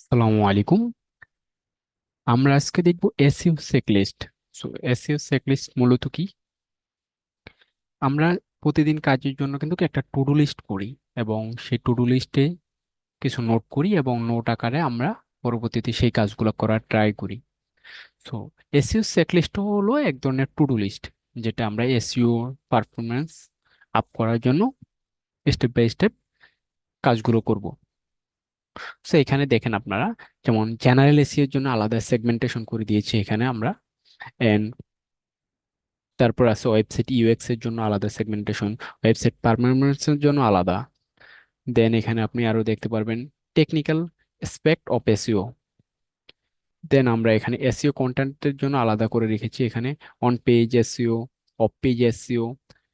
আসসালামু আলাইকুম। আমরা আজকে দেখব এসইও চেকলিস্ট। এসইও চেকলিস্ট মূলত কি? আমরা প্রতিদিন কাজের জন্য কিন্তু একটা টু ডু লিস্ট করি এবং সেই টু ডু লিস্টে কিছু নোট করি এবং নোট আকারে আমরা পরবর্তীতে সেই কাজগুলো করার ট্রাই করি। সো এসইও চেকলিস্ট হলো এক ধরনের টু ডু লিস্ট, যেটা আমরা এসইও পারফরমেন্স আপ করার জন্য স্টেপ বাই স্টেপ কাজগুলো করব। এখানে দেখেন আপনারা, যেমন জেনারেল এসইও এর জন্য আলাদা সেগমেন্টেশন করে দিয়েছি এখানে আমরা। তারপর আছে ওয়েবসাইট ইউএক্স এর জন্য আলাদা সেগমেন্টেশন, ওয়েবসাইট পারফরম্যান্স এর জন্য আলাদা। দেন এখানে আপনি আরো দেখতে পারবেন technical aspect of SEO. Then আমরা এখানে এসইও কন্টেন্টের জন্য আলাদা করে রেখেছি এখানে on page SEO, off page SEO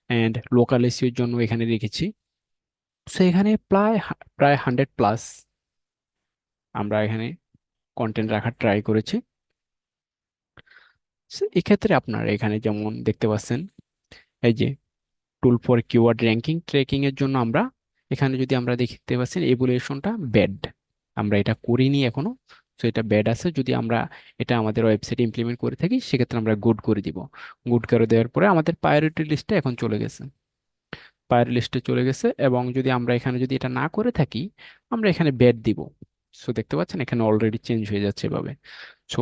and local SEO এর জন্য এখানে রেখেছি। এখানে প্রায় প্রায় 100+ আমরা এখানে কন্টেন্ট রাখার ট্রাই করেছি। এক্ষেত্রে আপনারা এখানে যেমন দেখতে পাচ্ছেন, এই যে tool for keyword ranking tracking এর জন্য আমরা এখানে যদি আমরা দেখতে পাচ্ছেন এভুলেশনটা ব্যাড, আমরা এটা করিনি এখনো। এটা ব্যাড আছে, যদি আমরা এটা আমাদের ওয়েবসাইটে ইমপ্লিমেন্ট করে থাকি সেক্ষেত্রে আমরা গুড করে দিব। গুড করে দেওয়ার পরে আমাদের প্রায়োরিটি লিস্টে এখন চলে গেছে, প্রায়োরিটি লিস্টে চলে গেছে। এবং যদি আমরা এখানে যদি এটা না করে থাকি আমরা এখানে ব্যাড দিব। দেখতে পাচ্ছেন এখানে অলরেডি চেঞ্জ হয়ে যাচ্ছে এভাবে। সো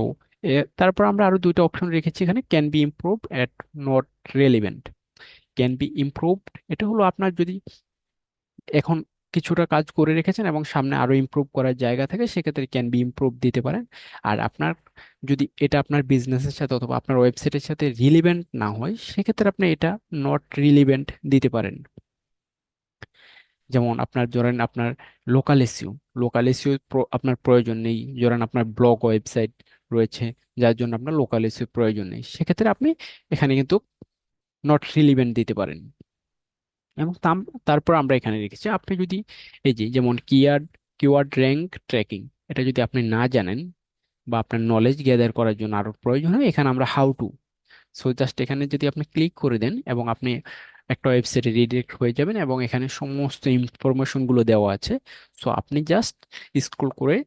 তারপর আমরা আরো দুইটা অপশন রেখেছি এখানে, can be improve at not relevant. Can be improved এটা হলো আপনার যদি এখন কিছুটা কাজ করে রেখেছেন এবং সামনে আরো ইমপ্রুভ করার জায়গা থাকে সেক্ষেত্রে ক্যান বি ইমপ্রুভ দিতে পারেন। আর আপনার যদি এটা আপনার বিজনেসের সাথে অথবা আপনার ওয়েবসাইটের সাথে রিলিভেন্ট না হয় সেক্ষেত্রে আপনি এটা নট রিলিভেন্ট দিতে পারেন। যেমন আপনার ধরেন আপনার লোকাল এসইও, লোকাল এসইও আপনার প্রয়োজন নেই, ধরেন আপনার ব্লগ ওয়েবসাইট রয়েছে যার জন্য আপনার লোকাল এসইও প্রয়োজন নেই, সেক্ষেত্রে আপনি এখানে কিন্তু নট রিলিভেন্ট দিতে পারেন। এবং তারপর আমরা এখানে রেখেছি আপনি যদি এই যে যেমন কিওয়ার্ড র্যাঙ্ক ট্র্যাকিং, এটা যদি আপনি না জানেন বা আপনার নলেজ গ্যাদার করার জন্য আরো প্রয়োজন হয়, এখানে আমরা হাউ টু। জাস্ট এখানে যদি আপনি ক্লিক করে দেন এবং আপনি একটা ওয়েবসাইটে রিডিরেক্ট হয়ে যাবেন এবং এখানে সমস্ত ইনফরমেশন গুলো দেওয়া আছে। আপনি জাস্ট স্ক্রল করে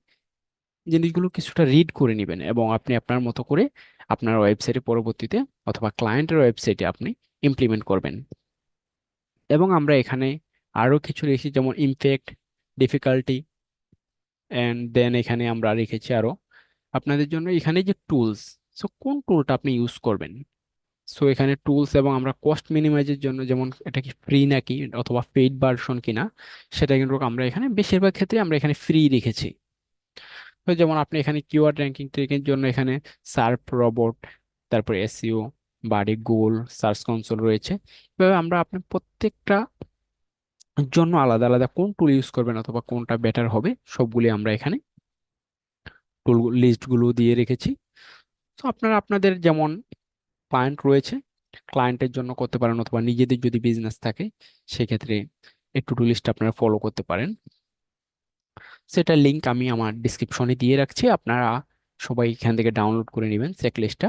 জিনিসগুলো কিছুটা রিড করে নেবেন এবং আপনি আপনার মতো করে আপনার ওয়েবসাইটে পরবর্তীতে অথবা ক্লায়েন্টের ওয়েবসাইটে আপনি ইমপ্লিমেন্ট করবেন। এবং আমরা এখানে আরো কিছু রেখেছি যেমন ইমপ্যাক্ট, ডিফিকাল্টি এন্ড দেন এখানে আমরা রেখেছি আরো আপনাদের জন্য এখানে যে টুলস। কোন টুলটা আপনি ইউজ করবেন। এখানে টুলস এবং আমরা কস্ট মিনিমাইজের জন্য যেমন এটা কি ফ্রি নাকি অথবা পেইড ভার্সন কিনা সেটা কিন্তু আমরা এখানে বেশিরভাগ ক্ষেত্রে আমরা এখানে ফ্রি রেখেছি। যেমন আপনি এখানে কিওয়ার্ড র্যাঙ্কিং ট্রেকিং জন্য এখানে সার্প রোবট, তারপর এসইও, বাড়ি গুগল সার্চ কনসোল রয়েছে। এভাবে আমরা আপনি প্রত্যেকটা জন্য আলাদা আলাদা কোন টুল ইউজ করবেন অথবা কোনটা বেটার হবে সবগুলি আমরা এখানে টুল লিস্ট গুলো দিয়ে রেখেছি। আপনারা আপনাদের যেমন ক্লায়েন্ট রয়েছে ক্লায়েন্টের জন্য করতে পারেন অথবা নিজেদের যদি বিজনেস থাকে সেক্ষেত্রে এই টু ডু লিস্ট আপনারা ফলো করতে পারেন। সেটার লিংক আমি আমার ডিসক্রিপশনে দিয়ে রাখছি, আপনারা সবাই এখান থেকে ডাউনলোড করে নেবেন চেক লিস্টটা।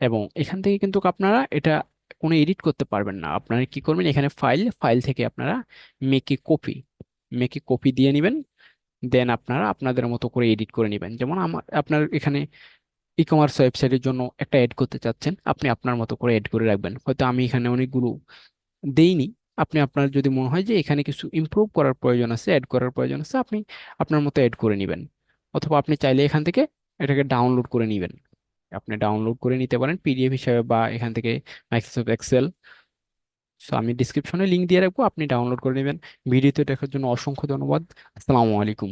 এবং এখান থেকে কিন্তু আপনারা এটা কোনো এডিট করতে পারবেন না, আপনারা কি করবেন এখানে ফাইল ফাইল থেকে আপনারা make a copy, make a copy দিয়ে নেবেন। দেন আপনারা আপনাদের মতো করে এডিট করে নেবেন। যেমন আমার আপনার এখানে ই কমার্স ওয়েবসাইটের জন্য একটা অ্যাড করতে চাচ্ছেন, আপনি আপনার মতো করে অ্যাড করে রাখবেন। হয়তো আমি এখানে অনেকগুলো দেইনি, আপনি আপনার যদি মনে হয় যে এখানে কিছু ইমপ্রুভ করার প্রয়োজন আছে, অ্যাড করার প্রয়োজন আছে, আপনি আপনার মতো অ্যাড করে নেবেন। অথবা আপনি চাইলে এখান থেকে এটাকে ডাউনলোড করে নেবেন, আপনি ডাউনলোড করে নিতে পারেন পিডিএফ হিসাবে বা এখান থেকে মাইক্রোসফট এক্সেল। আমি ডিসক্রিপশনে লিংক দিয়ে রাখবো, আপনি ডাউনলোড করে নেবেন। ভিডিওতে দেখার জন্য অসংখ্য ধন্যবাদ। আসসালামু আলাইকুম।